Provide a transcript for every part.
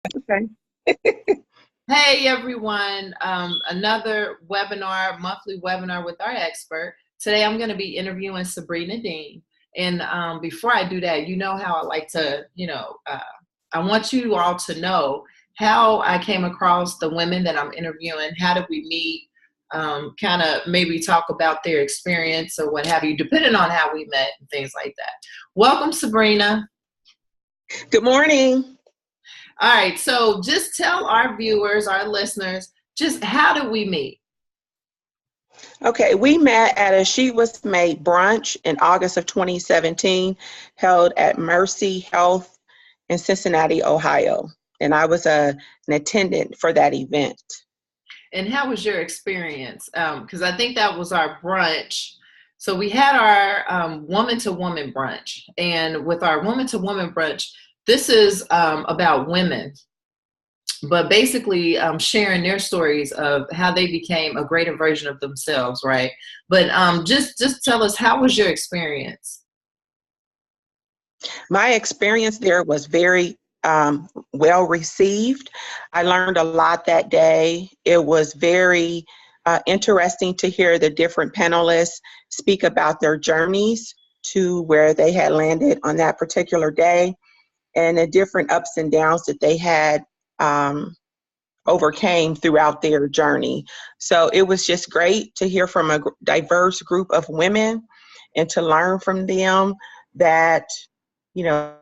Okay. Hey everyone, another webinar, monthly webinar with our expert. Today I'm going to be interviewing Sabrina Dean. And before I do that, you know how I like to, I want you all to know how I came across the women that I'm interviewing. How did we meet? Kind of maybe talk about their experience or what have you, depending on how we met and things like that. Welcome, Sabrina. Good morning. All right, so just tell our viewers, our listeners, just how did we meet? Okay, we met at a She Was Made brunch in August of 2017, held at Mercy Health in Cincinnati, Ohio. And I was an attendant for that event. And how was your experience? Because I think that was our brunch. So we had our woman-to-woman brunch. And with our woman-to-woman brunch, this is about women, but basically sharing their stories of how they became a greater version of themselves, right? But just tell us, how was your experience? My experience there was very well received. I learned a lot that day. It was very interesting to hear the different panelists speak about their journeys to where they had landed on that particular day and the different ups and downs that they had overcame throughout their journey. So it was just great to hear from a diverse group of women and to learn from them that, you know,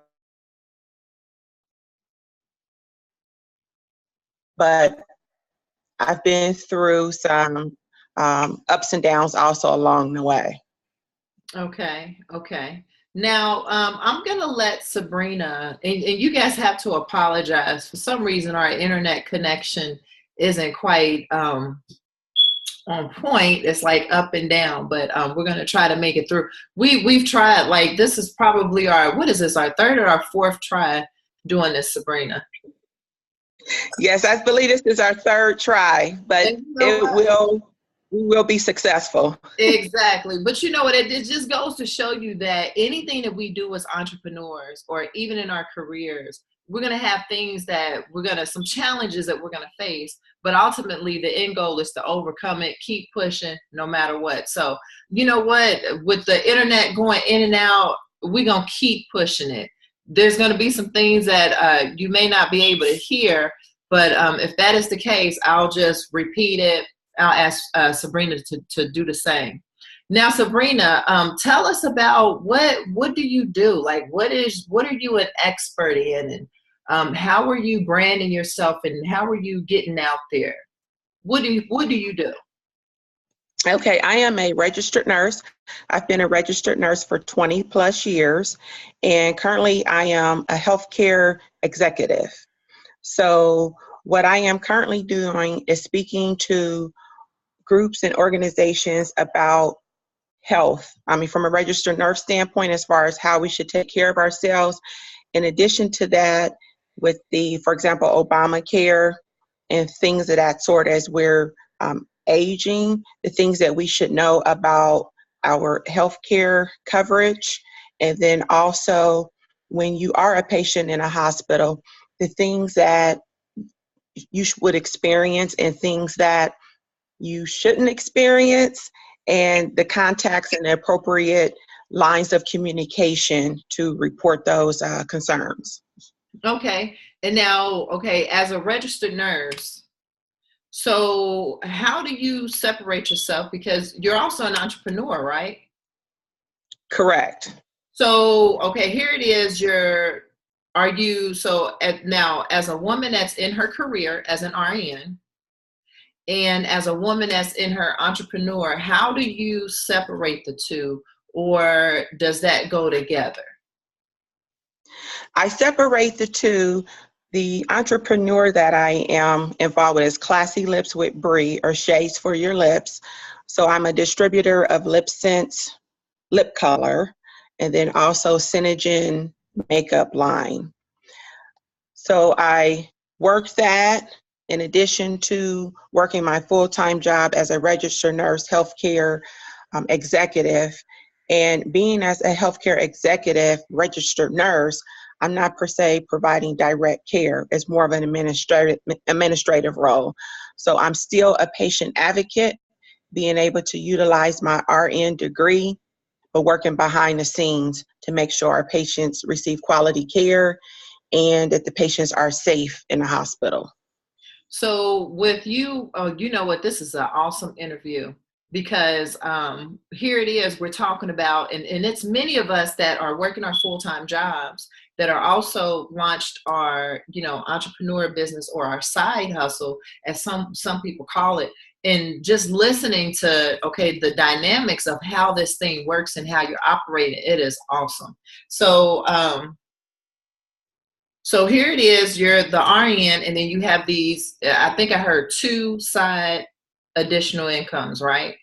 but I've been through some ups and downs also along the way. Okay. Now, I'm going to let Sabrina, and you guys have to apologize. For some reason, our internet connection isn't quite on point. It's like up and down, but we're going to try to make it through. We've tried, like, this is probably what is this, our third or our fourth try doing this, Sabrina? Yes, I believe this is our third try, but we will be successful. Exactly. But you know what? It just goes to show you that anything that we do as entrepreneurs or even in our careers, we're going to have things that some challenges that we're going to face. But ultimately, the end goal is to overcome it, keep pushing no matter what. So, you know what? With the internet going in and out, we're going to keep pushing it. There's going to be some things that you may not be able to hear. But if that is the case, I'll just repeat it. I'll ask Sabrina to do the same. Now, Sabrina, tell us about what do you do? Like, what are you an expert in, and how are you branding yourself, and how are you getting out there? What do you do? Okay, I am a registered nurse. I've been a registered nurse for 20 plus years, and currently I am a healthcare executive. So what I am currently doing is speaking to groups and organizations about health. I mean, from a registered nurse standpoint, as far as how we should take care of ourselves. In addition to that, with for example, Obamacare and things of that sort, as we're aging, the things that we should know about our healthcare coverage. And then also, when you are a patient in a hospital, the things that you would experience and things that you shouldn't experience, and the contacts and the appropriate lines of communication to report those concerns. Okay. And now, as a registered nurse, so how do you separate yourself? Because you're also an entrepreneur, right? Correct. So, here it is. Now, as a woman that's in her career as an RN, and as a woman that's in her entrepreneur, how do you separate the two, or does that go together? I separate the two. The entrepreneur that I am involved with is Classy Lips with Brie, or Shades for Your Lips. So I'm a distributor of lip scents, lip color, and then also Synogen makeup line. So I work that in addition to working my full-time job as a registered nurse, healthcare executive. And being as a healthcare executive, registered nurse, I'm not per se providing direct care. It's more of an administrative role. So I'm still a patient advocate, being able to utilize my RN degree, but working behind the scenes to make sure our patients receive quality care and that the patients are safe in the hospital. So with you, oh, you know what, this is an awesome interview because here it is, we're talking about, and it's many of us that are working our full-time jobs that are also launched our, entrepreneur business or our side hustle, as some people call it, and just listening to, okay, the dynamics of how this thing works and how you're operating, it is awesome. So here it is, you're the RN, and then you have these, I think I heard 2 side additional incomes, right?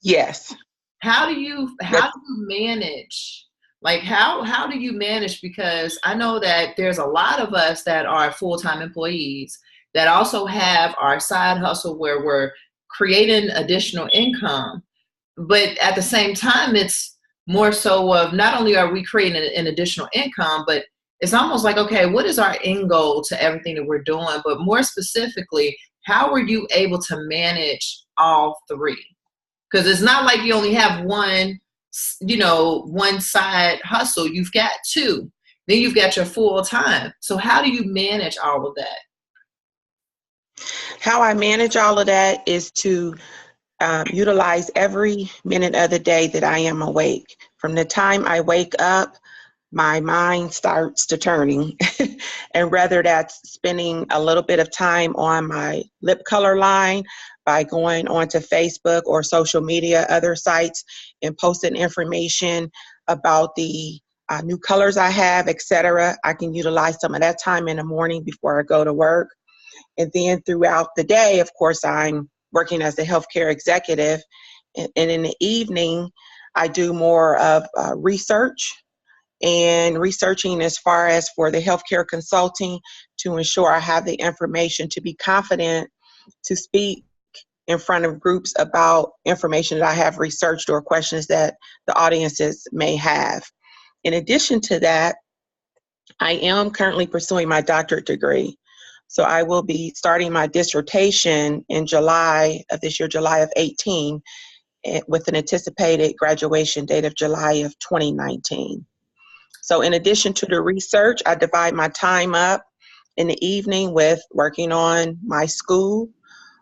Yes. How do you manage? Like how do you manage? Because I know that there's a lot of us that are full-time employees that also have our side hustle where we're creating additional income. But at the same time, it's more so of not only are we creating an additional income, but it's almost like, okay, what is our end goal to everything that we're doing? But more specifically, how were you able to manage all 3? Because it's not like you only have one side hustle. You've got 2. Then you've got your full time. So how do you manage all of that? How I manage all of that is to utilize every minute of the day that I am awake. From the time I wake up, my mind starts to turning. And whether that's spending a little bit of time on my lip color line by going onto Facebook or social media, other sites, and posting information about the new colors I have, etc. I can utilize some of that time in the morning before I go to work. And then throughout the day, of course, I'm working as a healthcare executive. And in the evening, I do more of research and researching as far as for the healthcare consulting to ensure I have the information to be confident to speak in front of groups about information that I have researched or questions that the audiences may have. In addition to that, I am currently pursuing my doctorate degree. So I will be starting my dissertation in July of this year, July of 18, with an anticipated graduation date of July of 2019. So in addition to the research, I divide my time up in the evening with working on my school,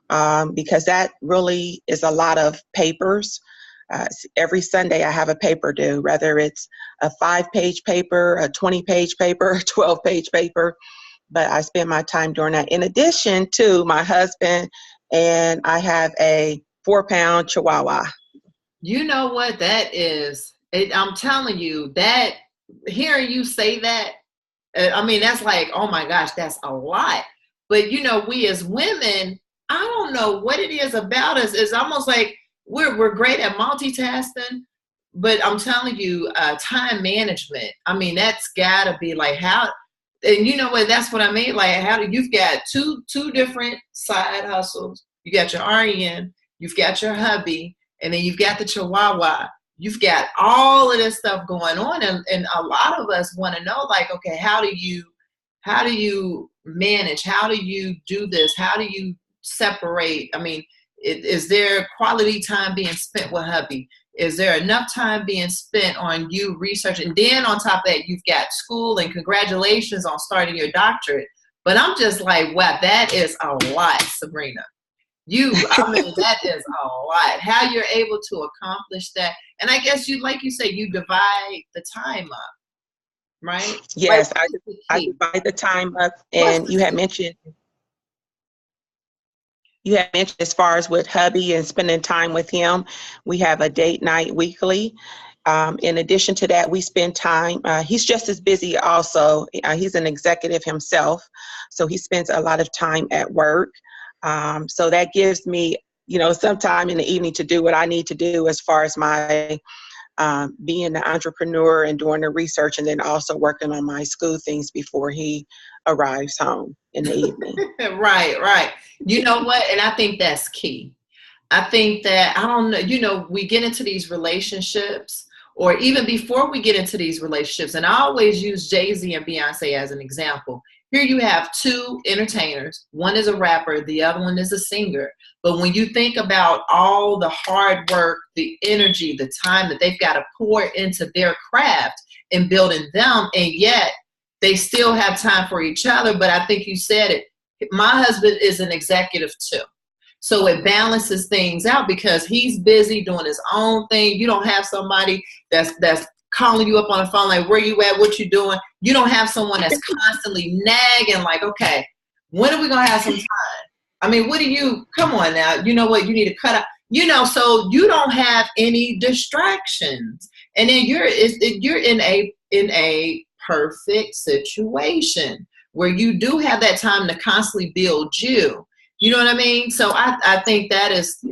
because that really is a lot of papers. Every Sunday I have a paper due, whether it's a 5-page paper, a 20-page paper, a 12-page paper, but I spend my time doing that. In addition to my husband, and I have a 4-pound Chihuahua. You know what that is? I'm telling you that, hearing you say that, I mean, that's like, oh my gosh, that's a lot. But we as women, I don't know what it is about us. It's almost like we're great at multitasking, but I'm telling you, time management, I mean, that's gotta be like how, and you know what, that's what I mean. Like you've got two different side hustles. You got your RN, you've got your hubby, and then you've got the Chihuahua. You've got all of this stuff going on, and a lot of us want to know, like, okay, how do you manage? How do you do this? How do you separate? I mean, is there quality time being spent with hubby? Is there enough time being spent on you researching? And then on top of that, you've got school, and congratulations on starting your doctorate. But I'm just like, wow, that is a lot, Sabrina. I mean, that is a lot. How you're able to accomplish that. And I guess like you say, you divide the time up, right? Yes, I divide the time up. And you had mentioned as far as with hubby and spending time with him, we have a date night weekly. In addition to that, we spend time, he's just as busy also. He's an executive himself, so he spends a lot of time at work. So that gives me, some time in the evening to do what I need to do as far as my being the entrepreneur and doing the research, and then also working on my school things before he arrives home in the evening. Right. You know what? And I think that's key. I think that, I don't know, we get into these relationships or even before we get into these relationships, and I always use Jay-Z and Beyonce as an example. Here you have two entertainers. One is a rapper, the other one is a singer. But when you think about all the hard work, the energy, the time that they've got to pour into their craft and building them, and yet they still have time for each other. But I think you said it. My husband is an executive too. So it balances things out because he's busy doing his own thing. You don't have somebody that's calling you up on the phone like, where you at, what you doing. You don't have someone that's constantly nagging like, okay, when are we going to have some time? I mean, come on now, you know what, you need to cut out, so you don't have any distractions. And then you're in a perfect situation where you do have that time to constantly build you. You know what I mean? So I think that's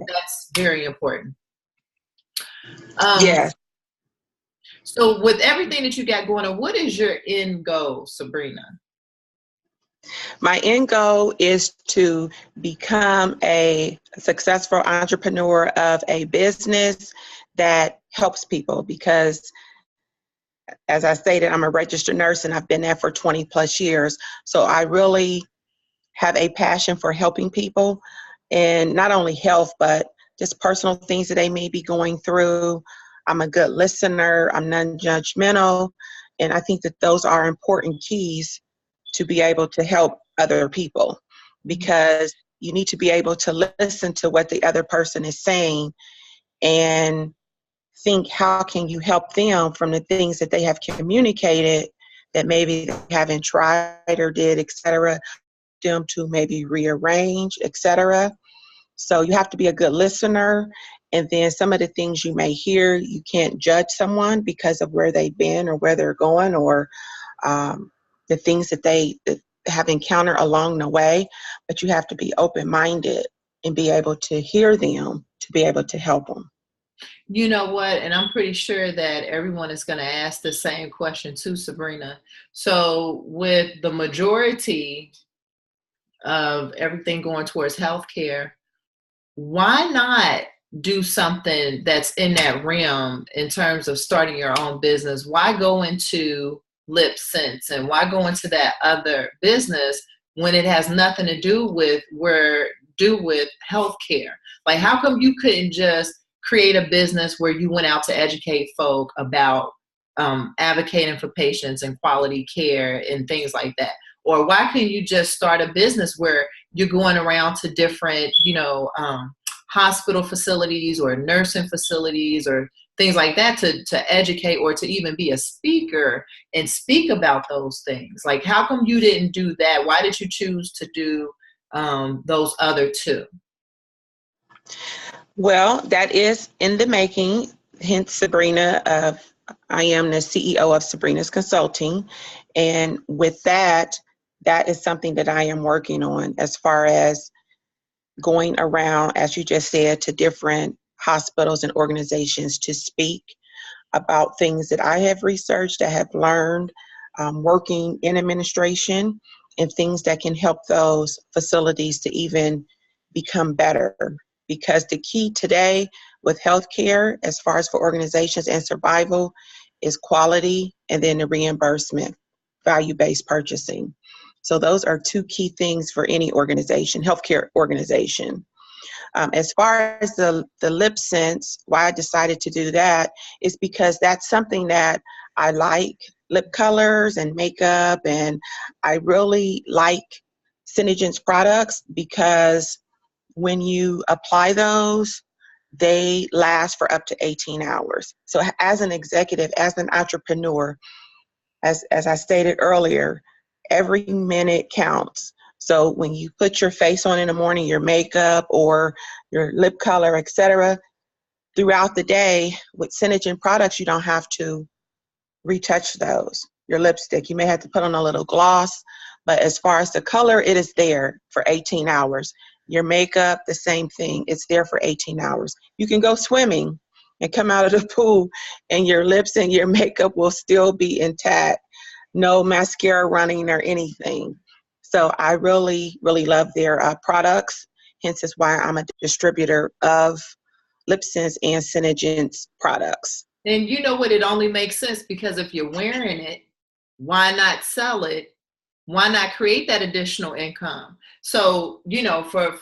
very important. Yes. So with everything that you got going on, what is your end goal, Sabrina? My end goal is to become a successful entrepreneur of a business that helps people, because as I stated, I'm a registered nurse and I've been there for 20 plus years. So I really have a passion for helping people, and not only health, but just personal things that they may be going through. I'm a good listener, I'm non-judgmental, and I think that those are important keys to be able to help other people, because you need to be able to listen to what the other person is saying and think, how can you help them from the things that they have communicated that maybe they haven't tried or did, etc., them to maybe rearrange, etc. So you have to be a good listener. And then some of the things you may hear, you can't judge someone because of where they've been or where they're going, or the things that they have encountered along the way. But you have to be open-minded and be able to hear them to be able to help them. You know what? And I'm pretty sure that everyone is going to ask the same question too, Sabrina. So with the majority of everything going towards healthcare, why not do something that's in that realm in terms of starting your own business? Why go into lip sense and why go into that other business when it has nothing to do with healthcare? Like, how come you couldn't just create a business where you went out to educate folk about advocating for patients and quality care and things like that? Or why couldn't you just start a business where you're going around to different, hospital facilities or nursing facilities or things like that to educate, or to even be a speaker and speak about those things? Like, how come you didn't do that? Why did you choose to do those other two? Well, that is in the making. Hence, Sabrina, I am the CEO of Sabrina's Consulting. And with that is something that I am working on, as far as going around, as you just said, to different hospitals and organizations to speak about things that I have researched, I have learned, working in administration, and things that can help those facilities to even become better. Because the key today with healthcare, as far as for organizations and survival, is quality and then the reimbursement, value-based purchasing. So those are two key things for any organization, healthcare organization. As far as the lip sense, why I decided to do that is because that's something that I like, lip colors and makeup, and I really like Synergence products because when you apply those, they last for up to 18 hours. So as an executive, as an entrepreneur, as I stated earlier, every minute counts. So when you put your face on in the morning, your makeup or your lip color, etc., throughout the day with Synergence products, you don't have to retouch those. Your lipstick, you may have to put on a little gloss, but as far as the color, it is there for 18 hours. Your makeup, the same thing. It's there for 18 hours. You can go swimming and come out of the pool and your lips and your makeup will still be intact. No mascara running or anything. So I really, really love their products. Hence is why I'm a distributor of LipSense and Synergence products. And you know what? It only makes sense because if you're wearing it, why not sell it? Why not create that additional income? So, you know, for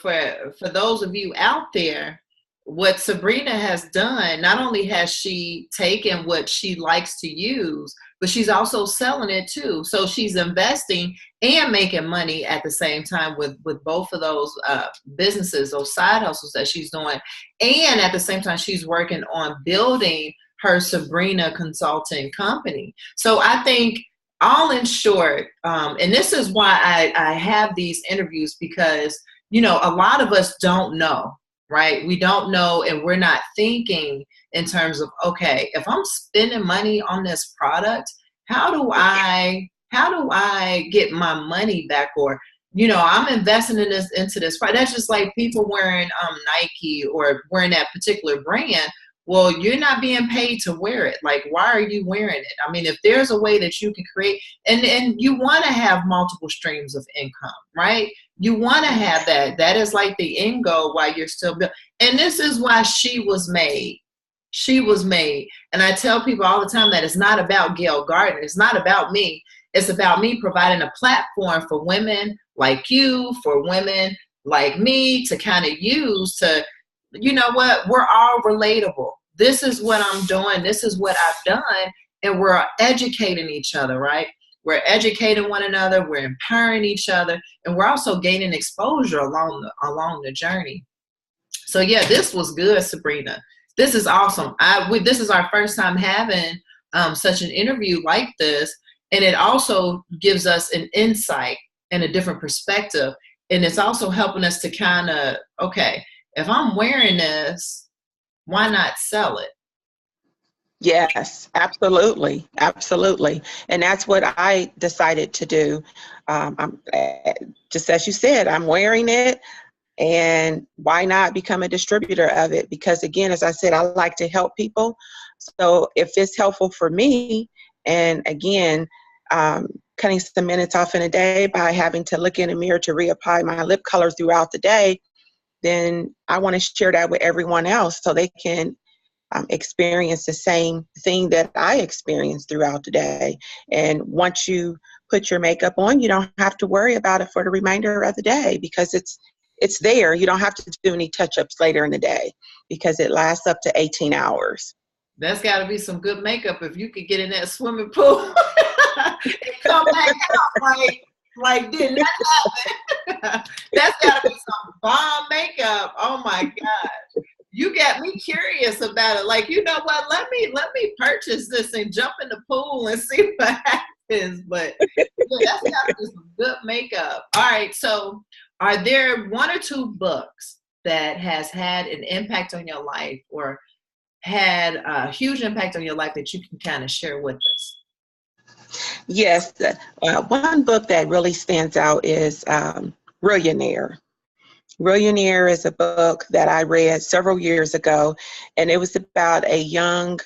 those of you out there, what Sabrina has done, not only has she taken what she likes to use, but she's also selling it too. So she's investing and making money at the same time with both of those businesses, those side hustles that she's doing. And at the same time, she's working on building her Sabrina consulting company. So I think, all in short, and this is why I have these interviews, because, you know, a lot of us don't know, right? We don't know, and we're not thinking in terms of, okay, if I'm spending money on this product, how do I get my money back? Or, you know, I'm investing into this product. That's just like people wearing Nike or wearing that particular brand. Well, you're not being paid to wear it. Like, why are you wearing it? I mean, if there's a way that you can create, and you want to have multiple streams of income, right? You want to have that. That is like the end goal while you're still building. And this is why she was made. She was made. And I tell people all the time that it's not about Gail Gardner. It's not about me. It's about me providing a platform for women like you, for women like me to kind of use to, you know what, we're all relatable. This is what I'm doing. This is what I've done. And we're educating each other, right? We're educating one another. We're empowering each other. And we're also gaining exposure along the journey. So yeah, this was good, Sabrina. This is awesome. This is our first time having such an interview like this. And it also gives us an insight and a different perspective. And it's also helping us to kind of, okay, if I'm wearing this, why not sell it? Yes, absolutely. Absolutely. And that's what I decided to do. I'm, just as you said, I'm wearing it, and why not become a distributor of it? Because again, as I said, I like to help people. So if it's helpful for me, and again, cutting some minutes off in a day by having to look in a mirror to reapply my lip color throughout the day, then I want to share that with everyone else so they can experience the same thing that I experienced throughout the day. And once you put your makeup on, you don't have to worry about it for the remainder of the day, because it's there. You don't have to do any touch-ups later in the day because it lasts up to 18 hours. That's got to be some good makeup if you could get in that swimming pool and come back out like did not happen. That's got to be some bomb makeup. Oh my gosh. You got me curious about it. Like, you know what? Let me purchase this and jump in the pool and see what happens. But yeah, that's got to be some good makeup. All right. So are there one or two books that has had an impact on your life or had a huge impact on your life that you can kind of share with us? Yes. One book that really stands out is Reallionaire. Reallionaire is a book that I read several years ago, and it was about a young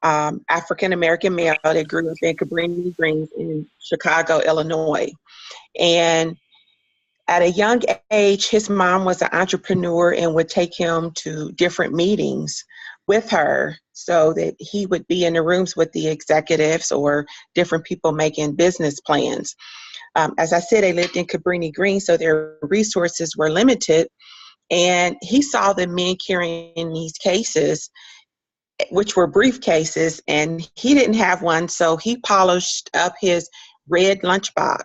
African-American male that grew up in Cabrini Green in Chicago, Illinois. And at a young age, his mom was an entrepreneur and would take him to different meetings with her so that he would be in the rooms with the executives or different people making business plans. As I said, they lived in Cabrini Green, so their resources were limited. And he saw the men carrying these cases, which were briefcases, and he didn't have one, so he polished up his red lunchbox.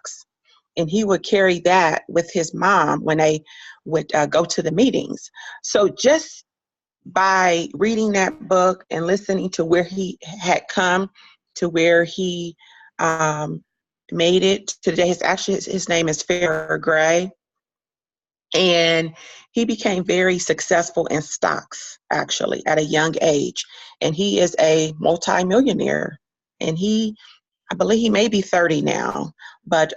And he would carry that with his mom when they would go to the meetings. So just by reading that book and listening to where he had come to where he made it today, his name is Farrah Gray. And he became very successful in stocks, actually, at a young age. And he is a multimillionaire. And I believe he may be 30 now, but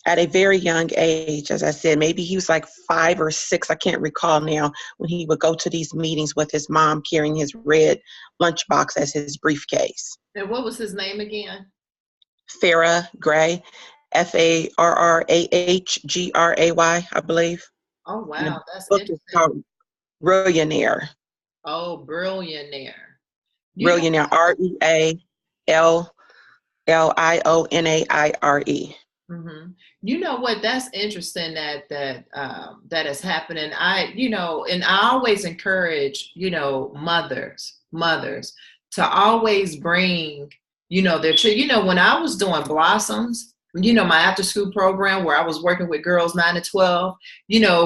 at a very young age, as I said, maybe he was like 5 or 6, I can't recall now, when he would go to these meetings with his mom carrying his red lunchbox as his briefcase. And what was his name again? Farrah Gray, Farrahgray, I believe. Oh, wow. That's book interesting. is called Reallionaire. Oh, Reallionaire. You know, Reallionaire, Reallionaire. hmm. You know what? That's interesting that is happening. And I always encourage, mothers to always bring, their children. When I was doing Blossoms, my after school program where I was working with girls 9 to 12,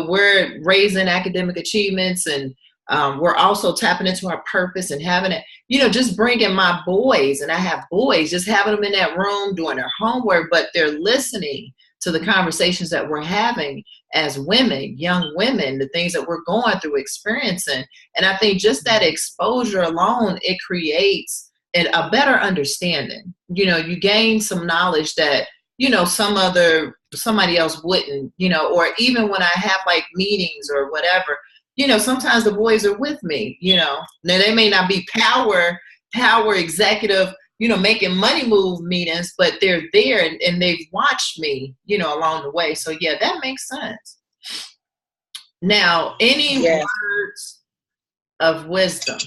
we're raising academic achievements, and we're also tapping into our purpose and having it, just bringing my boys, and I have boys, just having them in that room doing their homework, but they're listening to the conversations that we're having as women, young women, the things that we're going through, experiencing. And I think just that exposure alone, it creates a better understanding. You gain some knowledge that, somebody else wouldn't, or even when I have like meetings or whatever, sometimes the boys are with me, now they may not be power executive, making money move meetings, but they're there and they've watched me, along the way. So yeah, that makes sense. Now, any words of wisdom?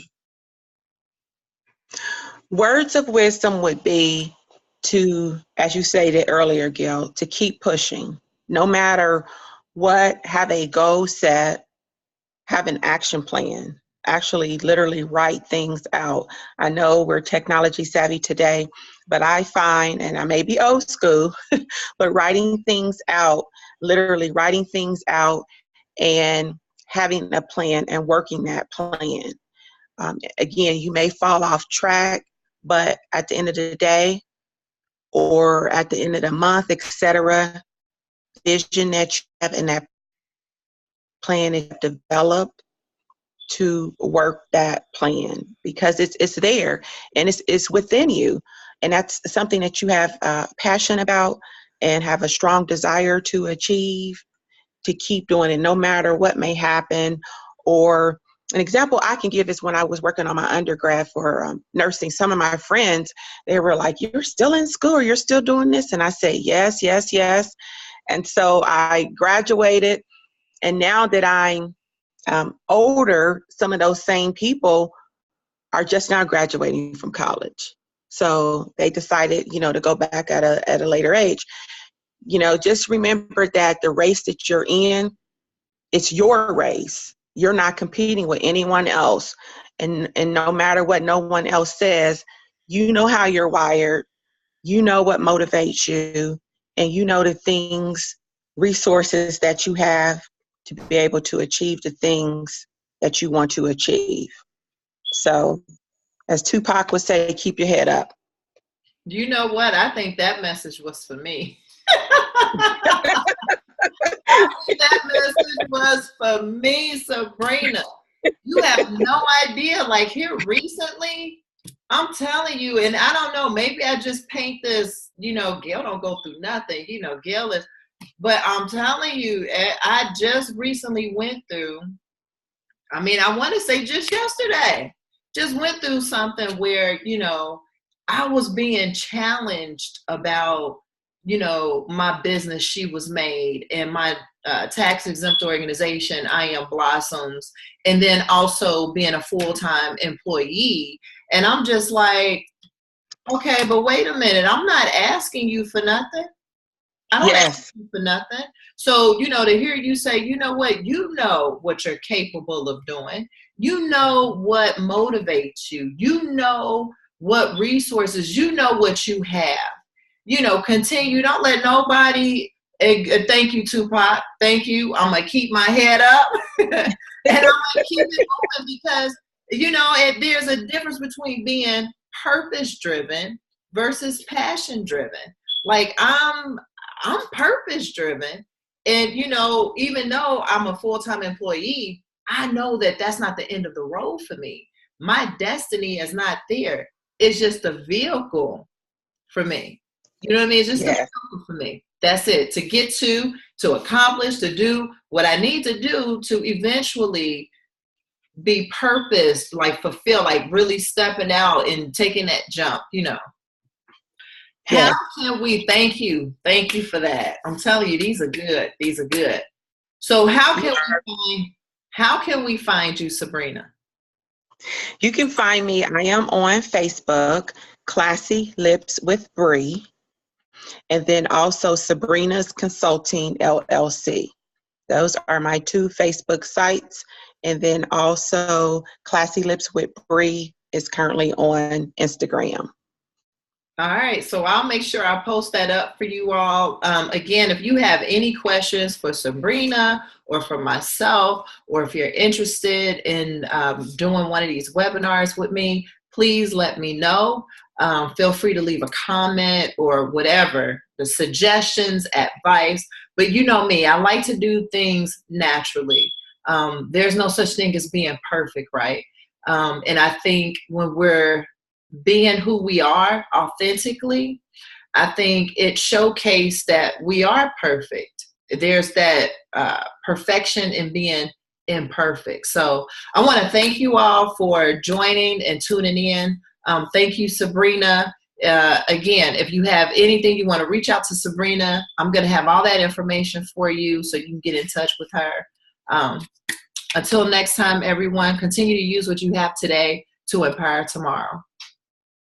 Words of wisdom would be to, as you stated earlier, Gil, to keep pushing. No matter what, have a goal set, have an action plan. Actually, literally write things out. I know we're technology savvy today, but I find, and I may be old school, but writing things out, literally writing things out and having a plan and working that plan. Again, you may fall off track, but at the end of the day or at the end of the month, etc., vision that you have and that plan is developed to work that plan, because it's there and it's within you, and that's something that you have passion about and have a strong desire to achieve, to keep doing it no matter what may happen. Or an example I can give is when I was working on my undergrad for nursing, some of my friends, they were like, "You're still in school, you're still doing this?" And I said, yes, yes, yes. And so I graduated, and now that I'm older, some of those same people are just now graduating from college. So they decided, to go back at a later age. Just remember that the race that you're in, it's your race. You're not competing with anyone else. And no matter what no one else says, you know how you're wired, you know what motivates you, and you know the things, resources that you have to be able to achieve the things that you want to achieve. So, as Tupac would say, keep your head up. You know what? I think that message was for me. That message was for me, Sabrina. You have no idea. Like here recently, I'm telling you, and I don't know, maybe I just paint this, Gail don't go through nothing, Gail is, but I'm telling you, I just recently went through, I want to say just yesterday, just went through something where, I was being challenged about, my business, She Was Made, and my tax exempt organization, I Am Blossoms, and then also being a full-time employee. And I'm just like, okay, but wait a minute, I'm not asking you for nothing. I don't ask you for nothing. So, to hear you say, you know what you're capable of doing. You know what motivates you. You know what resources, what you have. Continue. Don't let nobody, thank you, Tupac. Thank you. I'm going to keep my head up and I'm going to keep it moving, because, there's a difference between being purpose driven versus passion driven. Like I'm purpose driven. And, even though I'm a full-time employee, I know that that's not the end of the road for me. My destiny is not there. It's just a vehicle for me. You know what I mean? It's just a vehicle for me. That's it. To get to accomplish, to do what I need to do to eventually be purposed, like fulfill, like really stepping out and taking that jump, How can we thank you? Thank you for that. I'm telling you, these are good. These are good. So how can we find you, Sabrina? You can find me. I am on Facebook, Classy Lips with Bree, and then also Sabrina's Consulting LLC. Those are my two Facebook sites. And then also Classy Lips with Bree is currently on Instagram. All right, so I'll make sure I post that up for you all. Again, if you have any questions for Sabrina or for myself, or if you're interested in doing one of these webinars with me, please let me know. Feel free to leave a comment or whatever, the suggestions, advice. But you know me, I like to do things naturally. There's no such thing as being perfect, right? And I think when we're being who we are authentically, I think it showcased that we are perfect. There's that perfection in being imperfect. So I want to thank you all for joining and tuning in. Thank you, Sabrina. Again, if you have anything you want to reach out to Sabrina, I'm going to have all that information for you so you can get in touch with her. Until next time, everyone, continue to use what you have today to empower tomorrow.